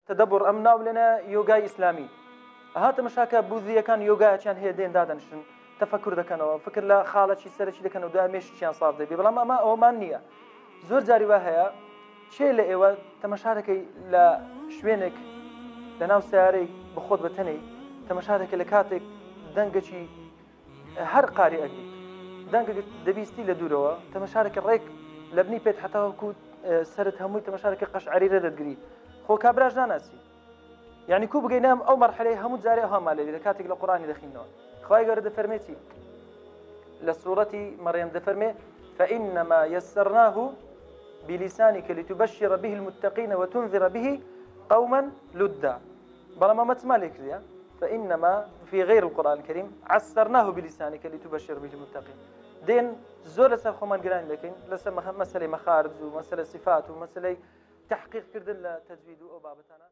تدبر ئەم ناو لێنە یۆگای ئیسلامی هاتە مەشاکە بوذیەکان یۆگایەکیان هەیە دێن دادەنشن تەفەکر دەکەنەوە فکر لە خاڵەکی سەرەکی دەکەنەوە دوای مێشتیان ساڵ دەبێ بەڵام ئەمە ئەومان نییە زۆر جاری وا هەیە چێ لە ئێوە تەمەشارەکەی لە شوێنێک لە ناو سیارەی بخۆت بەتەنەی تەمەشارەکە لە کاتێک دەنگەکی هەر قاری ئەگریت دەنگە دەبیستی لە دوورەوە تەمەشارێکی ڕێک لە بنی پێت حتاوەکو سرت هەمووی تەمەشارێکی قەشعریرە دەدگری خۆ کابراژ ناناسی يعني كوب بقينام أو مرحلة هم جاري هم على إذا كاتك القرآن دخيلنا خواي قرد فرميتي لسورة مريم دفرمي فإنما يسرناه بلسانك لتبشر به المتقين وتنذر به قوما لدا بلا ما متمالك ذي فإنما في غير القرآن الكريم عسرناه بلسانك لتبشر به المتقين دين زور لسر خمان قران لكن لسر مسألة مخارج ومسألة صفات ومسألة تحقيق كردن لتجويد أو بابتنا